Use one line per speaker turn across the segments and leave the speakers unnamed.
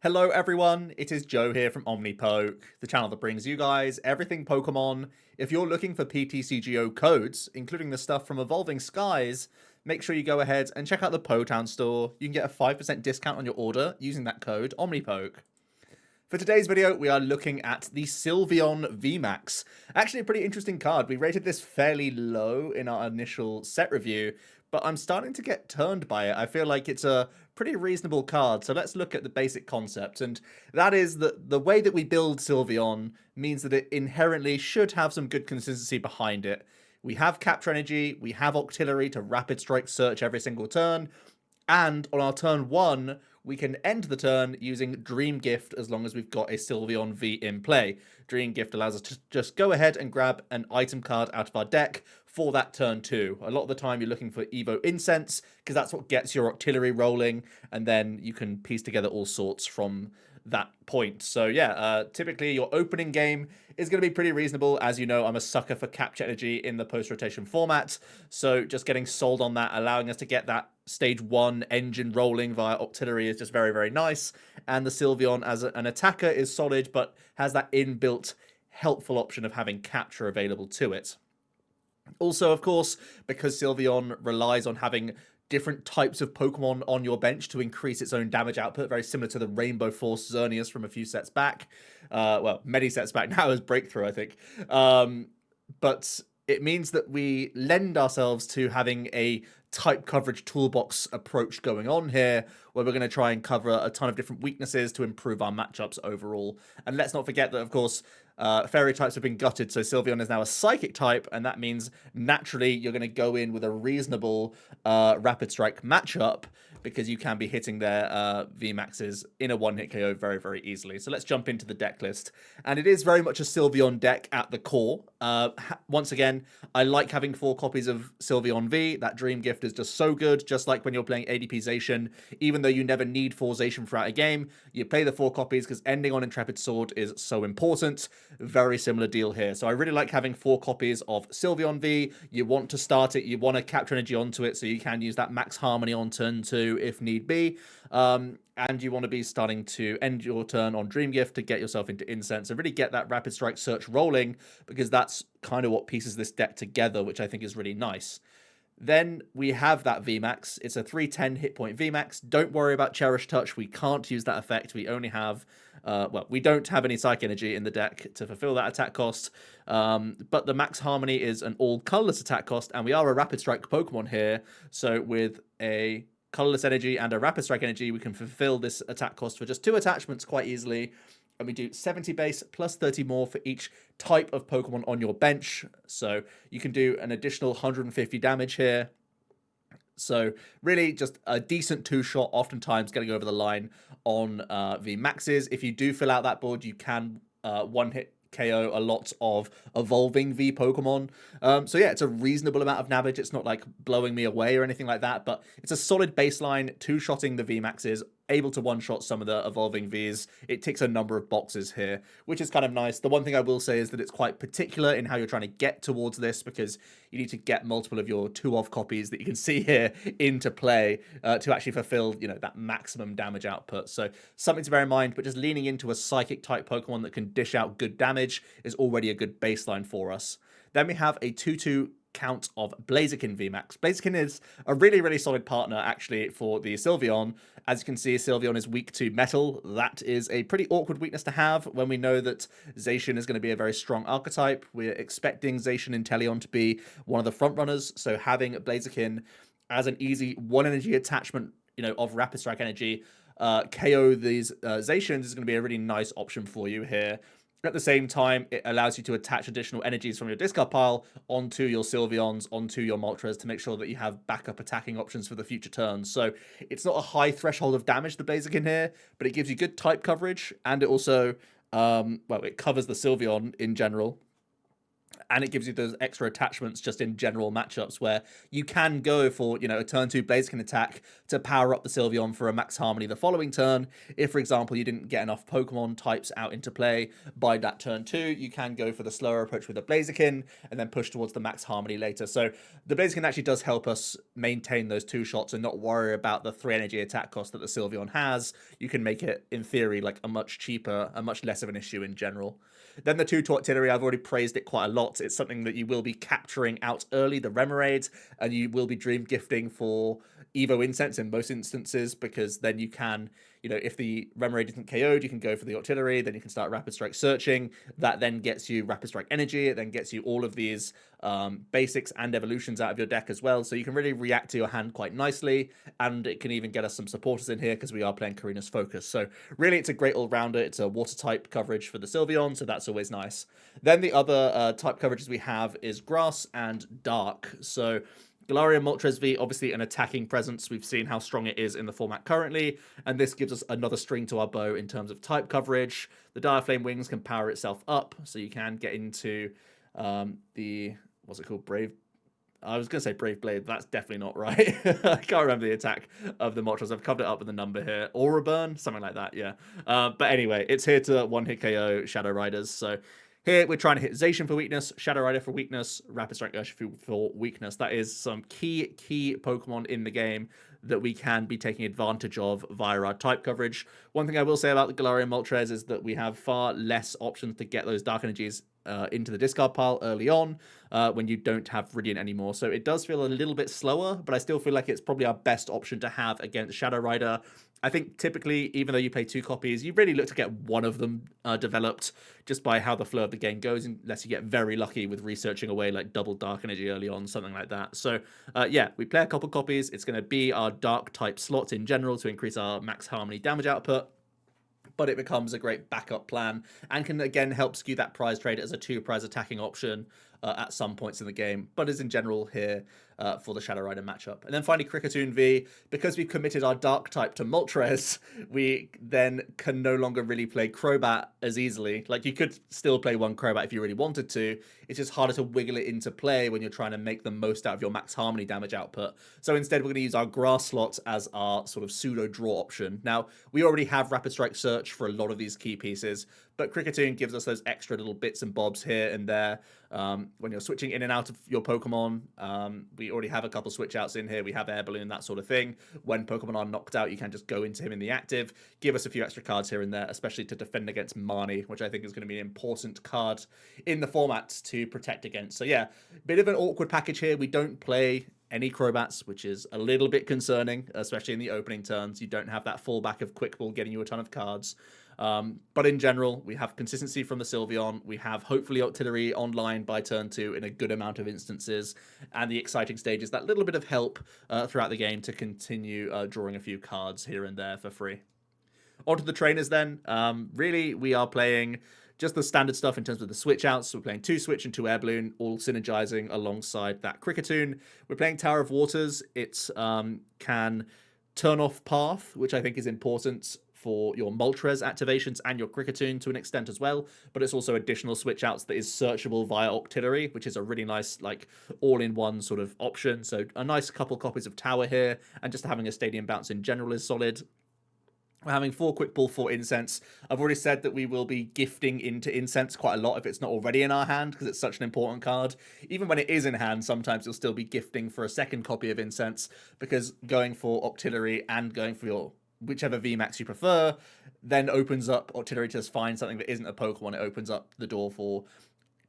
Hello everyone, it is Joe here from Omnipoke, the channel that brings you guys everything Pokemon. If you're looking for PTCGO codes, including the stuff from Evolving Skies, make sure you go ahead and check out the Potown store. You can get a 5% discount on your order using that code Omnipoke. For today's video, we are looking at the Sylveon VMAX. Actually, a pretty interesting card. We rated this fairly low in our initial set review, but I'm starting to get turned by it. I feel like it's a pretty reasonable card, so let's look at the basic concept. And that is that the way that we build Sylveon means that it inherently should have some good consistency behind it. We have Capture Energy, we have Octillery to Rapid Strike Search every single turn, and on our turn 1, we can end the turn using Dream Gift as long as we've got a Sylveon V in play. Dream Gift allows us to just go ahead and grab an item card out of our deck for that turn 2. A lot of the time you're looking for Evo Incense because that's what gets your Octillery rolling, and then you can piece together all sorts from that point. So yeah, typically your opening game is going to be pretty reasonable. As you know, I'm a sucker for Capture Energy in the post-rotation format, so just getting sold on that, allowing us to get that stage 1 engine rolling via Octillery is just very, very nice. And the Sylveon as an attacker is solid, but has that inbuilt helpful option of having Capture available to it. Also, of course, because Sylveon relies on having different types of Pokemon on your bench to increase its own damage output, very similar to the Rainbow Force Xerneas from a few sets back. Well, many sets back now as Breakthrough, I think. But it means that we lend ourselves to having a type coverage toolbox approach going on here, where we're going to try and cover a ton of different weaknesses to improve our matchups overall. And let's not forget that, of course, fairy types have been gutted, so Sylveon is now a psychic type, and that means naturally you're going to go in with a reasonable rapid strike matchup because you can be hitting their VMAXs in a one-hit KO very, very easily. So let's jump into the deck list. And it is very much a Sylveon deck at the core. Once again, I like having 4 copies of Sylveon V. That Dream Gift is just so good, just like when you're playing ADP Zacian. Even though you never need 4 Zacian throughout a game, you play the 4 copies because ending on Intrepid Sword is so important. Very similar deal here. So I really like having 4 copies of Sylveon V. You want to start it, you want to capture energy onto it, so you can use that Max Harmony on turn 2 if need be. And you want to be starting to end your turn on Dream Gift to get yourself into Incense and really get that Rapid Strike Search rolling, because that's kind of what pieces this deck together, which I think is really nice. Then we have that VMAX. It's a 310 hit point VMAX. Don't worry about Cherish Touch. We can't use that effect. We only have, well, we don't have any Psych Energy in the deck to fulfill that attack cost. But the Max Harmony is an all colorless attack cost, and we are a Rapid Strike Pokemon here. So with a colorless energy and a Rapid Strike energy, we can fulfill this attack cost for just 2 attachments quite easily. And we do 70 base plus 30 more for each type of Pokemon on your bench. So you can do an additional 150 damage here. So really just a decent 2-shot, oftentimes getting over the line on VMAXs. If you do fill out that board, you can one-hit KO a lot of evolving V Pokemon. So yeah, it's a reasonable amount of damage. It's not like blowing me away or anything like that, but it's a solid baseline, 2-shotting the VMAXs, able to one-shot some of the evolving Vs. It ticks a number of boxes here, which is kind of nice. The one thing I will say is that it's quite particular in how you're trying to get towards this, because you need to get multiple of your 2-off copies that you can see here into play to actually fulfill, you know, that maximum damage output. So something to bear in mind, but just leaning into a psychic type Pokemon that can dish out good damage is already a good baseline for us. Then we have a 2/2 count of Blaziken VMAX. Blaziken is a really, really solid partner, actually, for the Sylveon. As you can see, Sylveon is weak to metal. That is a pretty awkward weakness to have when we know that Zacian is going to be a very strong archetype. We're expecting Zacian Inteleon to be one of the front runners, so having Blaziken as an easy 1-energy attachment, you know, of Rapid Strike energy, KO these Zacians is going to be a really nice option for you here. At the same time, it allows you to attach additional energies from your discard pile onto your Sylveons, onto your Moltres, to make sure that you have backup attacking options for the future turns. So it's not a high threshold of damage, the Blaziken here, but it gives you good type coverage, and it also, well, it covers the Sylveon in general. And it gives you those extra attachments just in general matchups where you can go for, you know, a turn 2 Blaziken attack to power up the Sylveon for a max harmony the following turn. If, for example, you didn't get enough Pokemon types out into play by that turn 2, you can go for the slower approach with a Blaziken and then push towards the max harmony later. So the Blaziken actually does help us maintain those 2 shots and not worry about the 3 energy attack cost that the Sylveon has. You can make it, in theory, like a much cheaper, a much less of an issue in general. Then the 2 to Octillery, I've already praised it quite a lot. It's something that you will be capturing out early, the Remoraid, and you will be dream gifting for Evo Incense in most instances, because then you can, you know, if the Remoraid isn't KO'd, you can go for the Octillery, then you can start Rapid Strike searching. That then gets you Rapid Strike energy, it then gets you all of these basics and evolutions out of your deck as well, so you can really react to your hand quite nicely, and it can even get us some supporters in here because we are playing Korrina's Focus. So really, it's a great all-rounder. It's a water type coverage for the Sylveon, so that's always nice. Then the other type coverages we have is Grass and Dark. So Galarian Moltres V, obviously an attacking presence. We've seen how strong it is in the format currently, and this gives us another string to our bow in terms of type coverage. The Dire Flame Wings can power itself up, so you can get into the, what's it called, Brave... I was going to say Brave Blade, but that's definitely not right. I can't remember the attack of the Moltres. I've covered it up with the number here. Aura Burn? Something like that, yeah. But anyway, it's here to one-hit KO Shadow Riders. So here we're trying to hit Zacian for weakness, Shadow Rider for weakness, Rapid Strike Urshifu for weakness. That is some key Pokemon in the game that we can be taking advantage of via our type coverage. One thing I will say about the Galarian Moltres is that we have far less options to get those Dark Energies into the discard pile early on when you don't have Radiant anymore. So it does feel a little bit slower, but I still feel like it's probably our best option to have against Shadow Rider. I think typically, even though you play 2 copies, you really look to get one of them developed just by how the flow of the game goes, unless you get very lucky with researching away like double Dark Energy early on, something like that. So yeah, we play a couple copies. It's going to be our Dark type slot in general to increase our max harmony damage output, but it becomes a great backup plan and can again help skew that prize trade as a 2 prize attacking option at some points in the game, but is in general here for the Shadow Rider matchup. And then finally, Kricketune V. Because we've committed our Dark type to Moltres, we then can no longer really play Crobat as easily. Like, you could still play one Crobat if you really wanted to. It's just harder to wiggle it into play when you're trying to make the most out of your max harmony damage output. So instead, we're going to use our Grass slot as our sort of pseudo-draw option. Now, we already have Rapid Strike Search for a lot of these key pieces, but Kricketune gives us those extra little bits and bobs here and there. When you're switching in and out of your Pokemon, we already have a couple switch outs in here. We have Air Balloon, that sort of thing. When Pokemon are knocked out, you can just go into him in the active, give us a few extra cards here and there, especially to defend against Marnie, which I think is going to be an important card in the format to protect against. So yeah, bit of an awkward package here. We don't play any Crobats, which is a little bit concerning, especially in the opening turns. You don't have that fallback of Quick Ball getting you a ton of cards. But in general, we have consistency from the Sylveon. We have hopefully Octillery online by turn 2 in a good amount of instances. And the exciting stage is that little bit of help throughout the game to continue drawing a few cards here and there for free. Onto the trainers then. Really, we are playing just the standard stuff in terms of the switch outs. So we're playing 2 Switch and 2 Air Balloon, all synergizing alongside that Kricketune. We're playing Tower of Waters. It can turn off Path, which I think is important for your Moltres activations and your Kricketune to an extent as well, but it's also additional switch outs that is searchable via Octillery, which is a really nice, like, all-in-one sort of option. So a nice couple copies of Tower here, and just having a Stadium Bounce in general is solid. We're having 4 Quick Ball, 4 Incense. I've already said that we will be gifting into Incense quite a lot if it's not already in our hand, because it's such an important card. Even when it is in hand, sometimes you'll still be gifting for a second copy of Incense, because going for Octillery and going for your whichever VMAX you prefer then opens up Octillery to just find something that isn't a Pokemon. It opens up the door for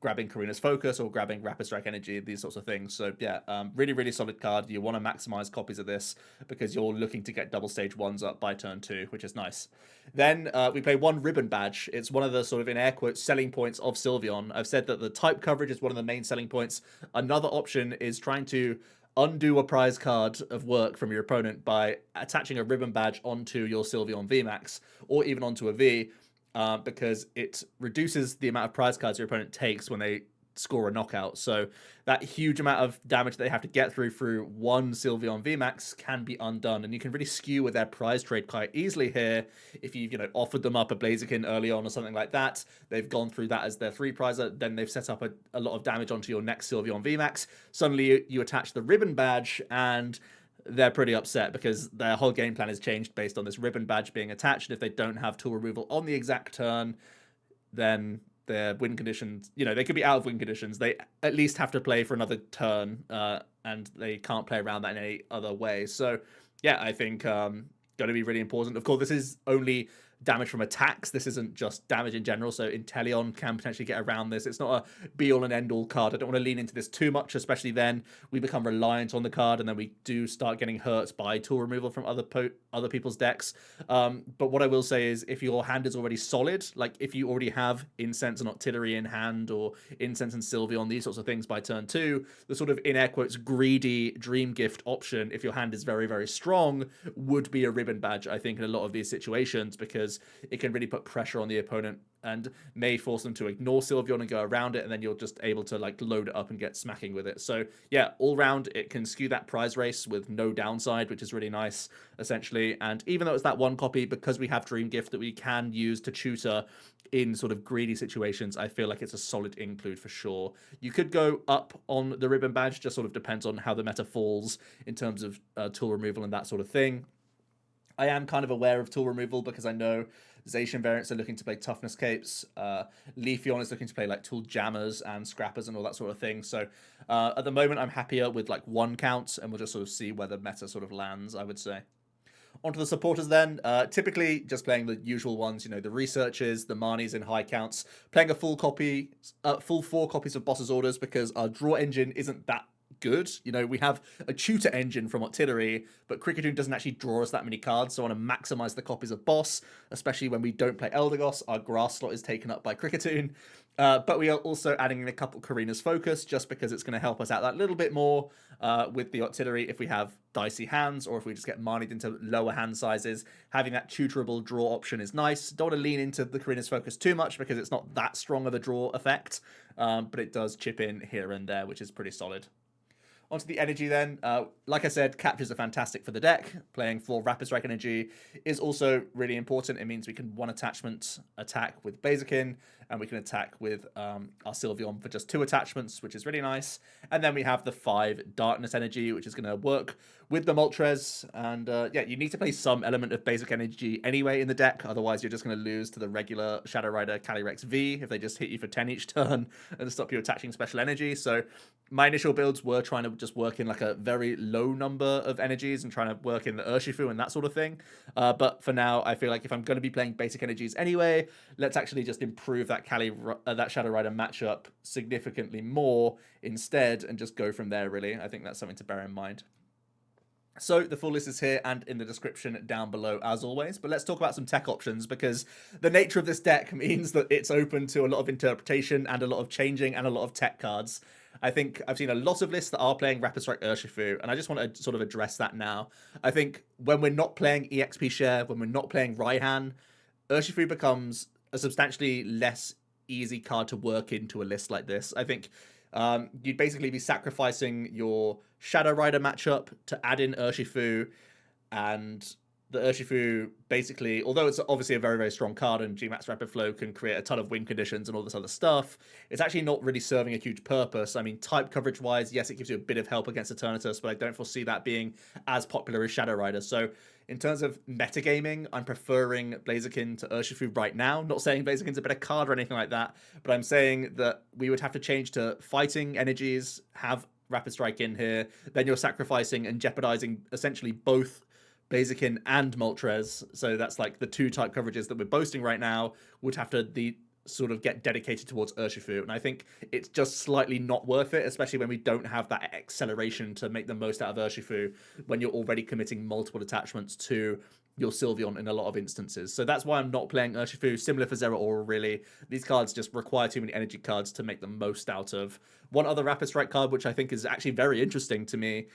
grabbing Korrina's Focus or grabbing Rapid Strike Energy, these sorts of things. So yeah, really, really solid card. You want to maximize copies of this because you're looking to get double stage 1s up by turn 2, which is nice. Then we play 1 Ribbon Badge. It's one of the sort of, in air quotes, selling points of Sylveon. I've said that the type coverage is one of the main selling points. Another option is trying to undo a prize card of work from your opponent by attaching a Ribbon Badge onto your Sylveon VMAX or even onto a V, because it reduces the amount of prize cards your opponent takes when they score a knockout. So that huge amount of damage they have to get through one Sylveon VMAX can be undone, and you can really skew with their prize trade quite easily here. If you've offered them up a Blaziken early on or something like that, they've gone through that as their 3-prizer, then they've set up a lot of damage onto your next Sylveon VMAX. Suddenly you attach the ribbon badge, and they're pretty upset because their whole game plan is changed based on this ribbon badge being attached. And if they don't have tool removal on the exact turn, then their win conditions, they could be out of win conditions. They at least have to play for another turn, and they can't play around that in any other way. So, yeah, I think going to be really important. Of course, this is only damage from attacks. This isn't just damage in general, so Inteleon can potentially get around this. It's not a be-all and end-all card. I don't want to lean into this too much, especially then we become reliant on the card, and then we do start getting hurt by tool removal from other people's decks. But what I will say is, if your hand is already solid, like if you already have Incense and Octillery in hand, or Incense and Sylveon, these sorts of things by turn 2, the sort of, in air quotes, greedy Dream Gift option, if your hand is very, very strong, would be a ribbon badge, I think, in a lot of these situations, because it can really put pressure on the opponent and may force them to ignore Sylveon and go around it, and then you're just able to load it up and get smacking with it. So yeah, all round it can skew that prize race with no downside, which is really nice, essentially. And even though it's that one copy, because we have Dream Gift that we can use to tutor in sort of greedy situations, I feel like it's a solid include for sure. You could go up on the ribbon badge, just sort of depends on how the meta falls in terms of tool removal and that sort of thing. I am kind of aware of tool removal because I know Zacian variants are looking to play Toughness Capes. Leafeon is looking to play Tool Jammers and Scrappers and all that sort of thing. So at the moment, I'm happier with 1 count, and we'll just sort of see where the meta sort of lands, I would say. Onto the supporters then. Typically just playing the usual ones, the researchers, the Marnies in high counts, playing a full 4 copies of Boss's Orders because our draw engine isn't that good. We have a tutor engine from Octillery, but Kricketune doesn't actually draw us that many cards, so I want to maximize the copies of Boss, especially when we don't play Eldegoss. Our grass slot is taken up by Kricketune. But we are also adding in a couple Korrina's Focus, just because it's going to help us out that little bit more with the Octillery if we have dicey hands, or if we just get Marnied into lower hand sizes. Having that tutorable draw option is nice. Don't want to lean into the Korrina's Focus too much because it's not that strong of a draw effect, but it does chip in here and there, which is pretty solid. Onto the energy then. Like I said, captures are fantastic for the deck. Playing 4 Rapid Strike energy is also really important. It means we can 1 attachment attack with Blaziken, and we can attack with our Sylveon for just 2 attachments, which is really nice. And then we have the 5 Darkness energy, which is going to work with the Moltres. And yeah, you need to play some element of basic energy anyway in the deck. Otherwise, you're just going to lose to the regular Shadow Rider Calyrex V if they just hit you for 10 each turn and stop you attaching special energy. So my initial builds were trying to just work in a very low number of energies and trying to work in the Urshifu and that sort of thing. But for now, I feel like if I'm going to be playing basic energies anyway, let's actually just improve that that Shadow Rider matchup significantly more instead and just go from there, really. I think that's something to bear in mind. So the full list is here and in the description down below as always, but let's talk about some tech options because the nature of this deck means that it's open to a lot of interpretation and a lot of changing and a lot of tech cards. I think I've seen a lot of lists that are playing Rapid Strike Urshifu, and I just want to sort of address that now. I think when we're not playing EXP Share, when we're not playing Raihan, Urshifu becomes a substantially less easy card to work into a list like this. I think you'd basically be sacrificing your Shadow Rider matchup to add in Urshifu, and the Urshifu basically, although it's obviously a very, very strong card and Gmax Rapid Flow can create a ton of win conditions and all this other stuff, it's actually not really serving a huge purpose. I mean, type coverage-wise, yes, it gives you a bit of help against Eternatus, but I don't foresee that being as popular as Shadow Rider. So in terms of metagaming, I'm preferring Blaziken to Urshifu right now. Not saying Blaziken's a better card or anything like that, but I'm saying that we would have to change to fighting energies, have Rapid Strike in here, then you're sacrificing and jeopardizing essentially both Blaziken and Moltres. So that's the 2 type coverages that we're boasting right now would have to sort of get dedicated towards Urshifu. And I think it's just slightly not worth it, especially when we don't have that acceleration to make the most out of Urshifu when you're already committing multiple attachments to your Sylveon in a lot of instances. So that's why I'm not playing Urshifu. Similar for Zeraora, really. These cards just require too many energy cards to make the most out of. One other Rapid Strike card, which I think is actually very interesting to me,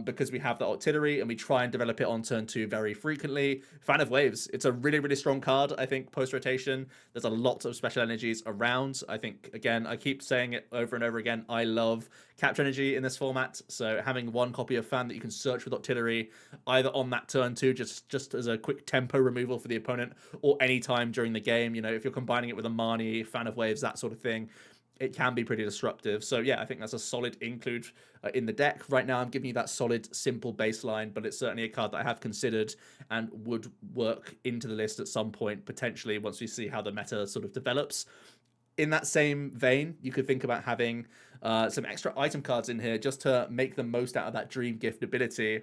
because we have the Octillery and we try and develop it on turn 2 very frequently. Fan of Waves. It's a really, really strong card, I think, post-rotation. There's a lot of special energies around. I think, again, I keep saying it over and over again, I love capture energy in this format. So having one copy of Fan that you can search with Octillery, either on that turn 2, just as a quick tempo removal for the opponent, or any time during the game. You know, if you're combining it with a Marnie, Fan of Waves, that sort of thing, it can be pretty disruptive. So yeah, I think that's a solid include in the deck. Right now, I'm giving you that solid, simple baseline, but it's certainly a card that I have considered and would work into the list at some point, potentially, once we see how the meta sort of develops. In that same vein, you could think about having some extra item cards in here just to make the most out of that Dream Gift ability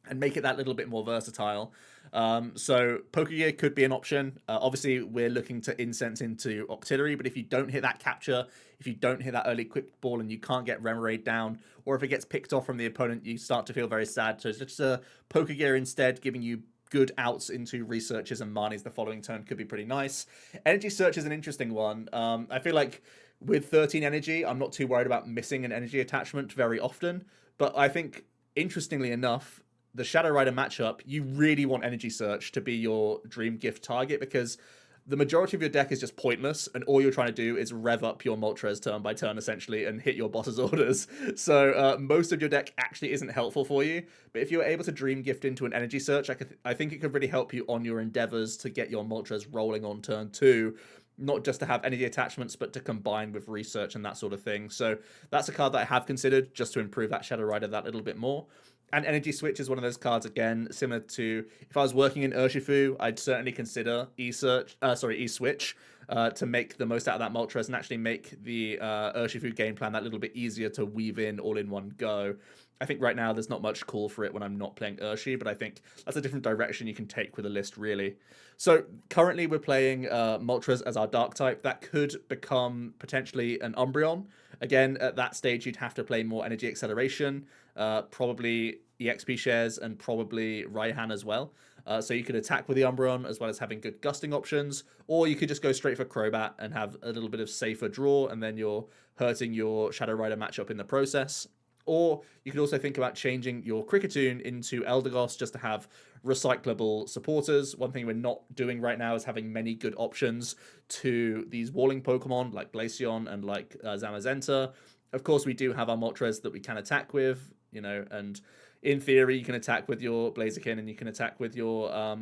and make it that little bit more versatile. So Pokegear could be an option. Obviously, we're looking to incense into Octillery, but if you don't hit that capture, if you don't hit that early quick ball and you can't get Remoraid down, or if it gets picked off from the opponent, you start to feel very sad. So it's just a Pokegear instead, giving you good outs into researches and Marnies the following turn could be pretty nice. Energy Search is an interesting one. I feel like with 13 energy, I'm not too worried about missing an energy attachment very often, but I think, interestingly enough, the Shadow Rider matchup, you really want Energy Search to be your Dream Gift target, because the majority of your deck is just pointless, and all you're trying to do is rev up your Moltres turn by turn, essentially, and hit your boss's orders. So most of your deck actually isn't helpful for you, but if you're able to Dream Gift into an Energy Search, I think it could really help you on your endeavors to get your Moltres rolling on turn 2, not just to have energy attachments, but to combine with research and that sort of thing. So that's a card that I have considered just to improve that Shadow Rider that little bit more. And Energy Switch is one of those cards, again, similar to if I was working in Urshifu, I'd certainly consider E-Switch to make the most out of that Moltres and actually make the Urshifu game plan that little bit easier to weave in all in one go. I think right now there's not much call for it when I'm not playing Urshi, but I think that's a different direction you can take with a list, really. So currently we're playing Moltres as our Dark type. That could become potentially an Umbreon. Again, at that stage, you'd have to play more Energy Acceleration, probably EXP shares, and probably Raihan as well. So you could attack with the Umbreon as well as having good gusting options, or you could just go straight for Crobat and have a little bit of safer draw, and then you're hurting your Shadow Rider matchup in the process. Or you could also think about changing your Kricketune into Eldegoss just to have recyclable supporters. One thing we're not doing right now is having many good options to these walling Pokemon like Glaceon and like Zamazenta. Of course, we do have our Moltres that we can attack with, you know, and in theory, you can attack with your Blaziken and you can attack with your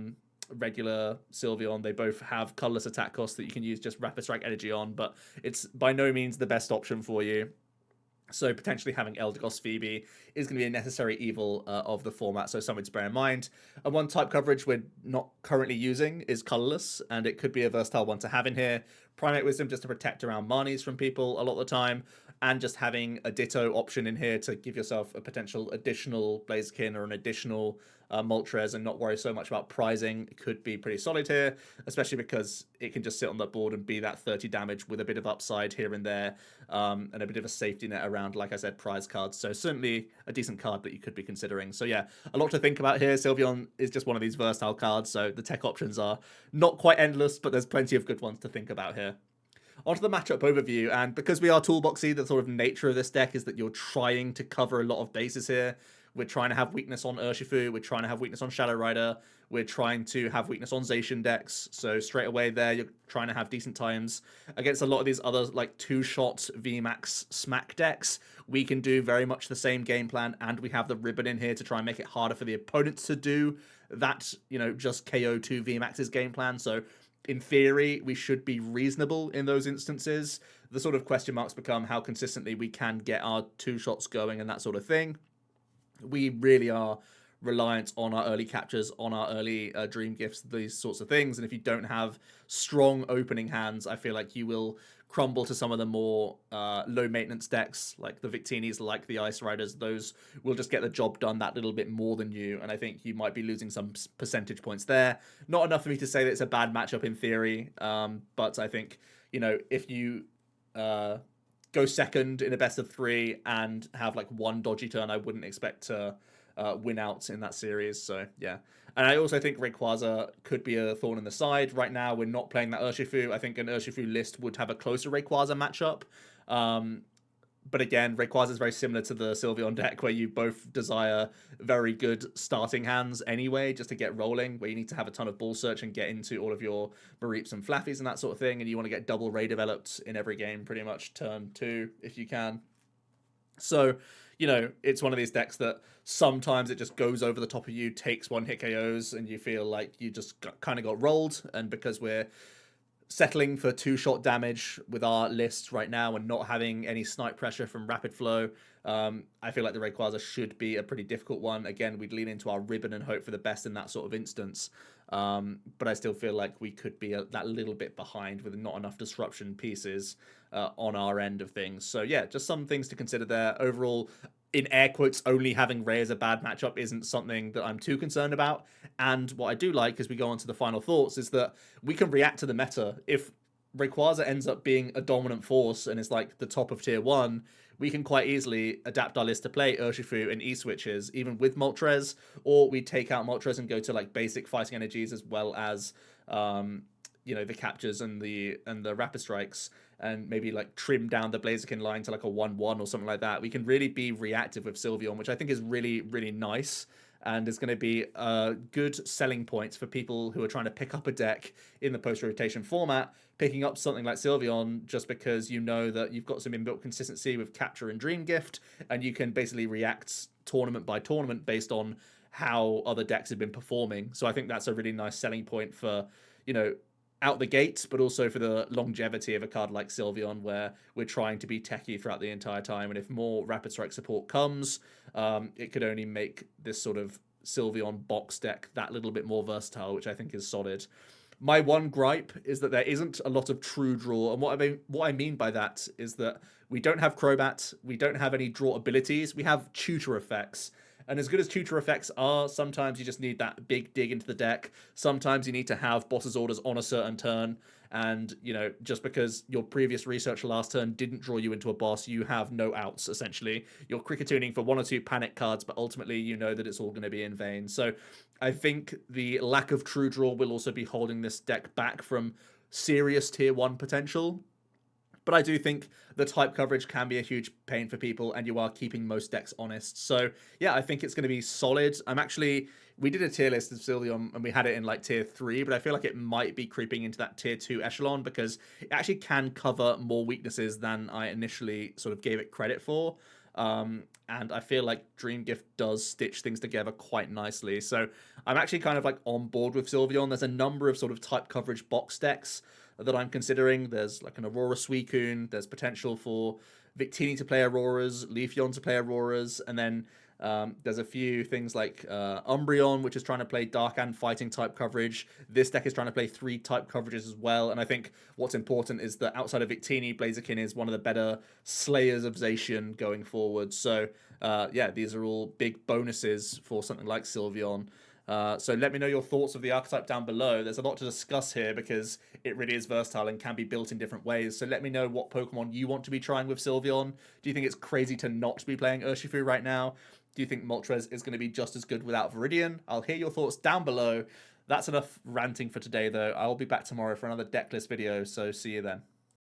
regular Sylveon. They both have colorless attack costs that you can use just Rapid Strike energy on, but it's by no means the best option for you. So potentially having Eldegoss Phoebe is going to be a necessary evil of the format, so something to bear in mind. And one type coverage we're not currently using is colorless, and it could be a versatile one to have in here. Primate Wisdom just to protect around Marnies from people a lot of the time, and just having a Ditto option in here to give yourself a potential additional Blaziken or an additional Moltres and not worry so much about prizing could be pretty solid here, especially because it can just sit on the board and be that 30 damage with a bit of upside here and there, and a bit of a safety net around, like I said, prize cards. So certainly a decent card that you could be considering. So yeah, a lot to think about here. Sylveon is just one of these versatile cards, so the tech options are not quite endless, but there's plenty of good ones to think about here. Onto the matchup overview, and because we are toolboxy, the sort of nature of this deck is that you're trying to cover a lot of bases here. We're trying to have weakness on Urshifu, we're trying to have weakness on Shadow Rider, we're trying to have weakness on Zacian decks, so straight away there you're trying to have decent times. Against a lot of these other like two-shot VMAX smack decks, we can do very much the same game plan, and we have the ribbon in here to try and make it harder for the opponents to do that, you know, just KO2 VMAX's game plan. So in theory, we should be reasonable in those instances. The sort of question marks become how consistently we can get our two shots going and that sort of thing. We really are reliant on our early captures, on our early dream gifts, these sorts of things. And if you don't have strong opening hands, I feel like you will crumble to some of the more low maintenance decks, like the Victinis, like the Ice Riders. Those will just get the job done that little bit more than you, and I think you might be losing some percentage points there. Not enough for me to say that it's a bad matchup in theory, but I think, you know, if you go second in a best of 3 and have like one dodgy turn, I wouldn't expect to win out in that series. So yeah. And I also think Rayquaza could be a thorn in the side. Right now, we're not playing that Urshifu. I think an Urshifu list would have a closer Rayquaza matchup. But again, Rayquaza is very similar to the Sylveon deck, where you both desire very good starting hands anyway, just to get rolling, where you need to have a ton of ball search and get into all of your Mareeps and Flaffies and that sort of thing, and you want to get double Ray developed in every game, pretty much turn 2, if you can. So, you know, it's one of these decks that sometimes it just goes over the top of you, takes one hit KOs, and you feel like you just kind of got rolled, and because we're settling for 2-shot damage with our list right now and not having any snipe pressure from rapid flow, I feel like the Rayquaza should be a pretty difficult one. Again, we'd lean into our ribbon and hope for the best in that sort of instance. But I still feel like we could be that little bit behind with not enough disruption pieces on our end of things. So yeah, just some things to consider there. Overall, in air quotes, only having Ray as a bad matchup isn't something that I'm too concerned about. And what I do like as we go on to the final thoughts is that we can react to the meta. If Rayquaza ends up being a dominant force and is like the top of tier 1, we can quite easily adapt our list to play Urshifu and E-switches, even with Moltres, or we take out Moltres and go to like basic fighting energies as well as you know, the captures and the rapid strikes, and maybe like trim down the Blaziken line to like a 1-1 or something like that. We can really be reactive with Sylveon, which I think is really, really nice, and is going to be good selling points for people who are trying to pick up a deck in the post-rotation format, picking up something like Sylveon just because you know that you've got some inbuilt consistency with Capture and Dream Gift, and you can basically react tournament by tournament based on how other decks have been performing. So I think that's a really nice selling point for, you know, out the gates, but also for the longevity of a card like Sylveon, where we're trying to be techie throughout the entire time. And if more Rapid Strike support comes, it could only make this sort of Sylveon box deck that little bit more versatile, which I think is solid. My one gripe is that there isn't a lot of true draw, and what I mean by that is that we don't have Crobat, we don't have any draw abilities, we have tutor effects. And as good as tutor effects are, sometimes you just need that big dig into the deck. Sometimes you need to have boss's orders on a certain turn. And, you know, just because your previous research last turn didn't draw you into a boss, you have no outs, essentially. You're Kricketooning for 1 or 2 panic cards, but ultimately you know that it's all going to be in vain. So I think the lack of true draw will also be holding this deck back from serious tier 1 potential. But I do think the type coverage can be a huge pain for people, and you are keeping most decks honest. So yeah, I think it's going to be solid. We did a tier list of Sylveon and we had it in like tier 3, but I feel like it might be creeping into that tier 2 echelon because it actually can cover more weaknesses than I initially sort of gave it credit for. And I feel like Dream Gift does stitch things together quite nicely. So I'm actually kind of like on board with Sylveon. There's a number of sort of type coverage box decks that I'm considering. There's like an Aurora Suicune. There's potential for Victini to play Auroras, Leafeon to play Auroras, and then there's a few things like Umbreon, which is trying to play Dark and Fighting type coverage. This deck is trying to play 3 type coverages as well, and I think what's important is that outside of Victini, Blaziken is one of the better slayers of Zacian going forward. So yeah, these are all big bonuses for something like Sylveon. So let me know your thoughts of the archetype down below. There's a lot to discuss here because it really is versatile and can be built in different ways. So let me know what Pokemon you want to be trying with Sylveon. Do you think it's crazy to not be playing Urshifu right now? Do you think Moltres is going to be just as good without Viridian? I'll hear your thoughts down below. That's enough ranting for today, though. I'll be back tomorrow for another decklist video, so see you then.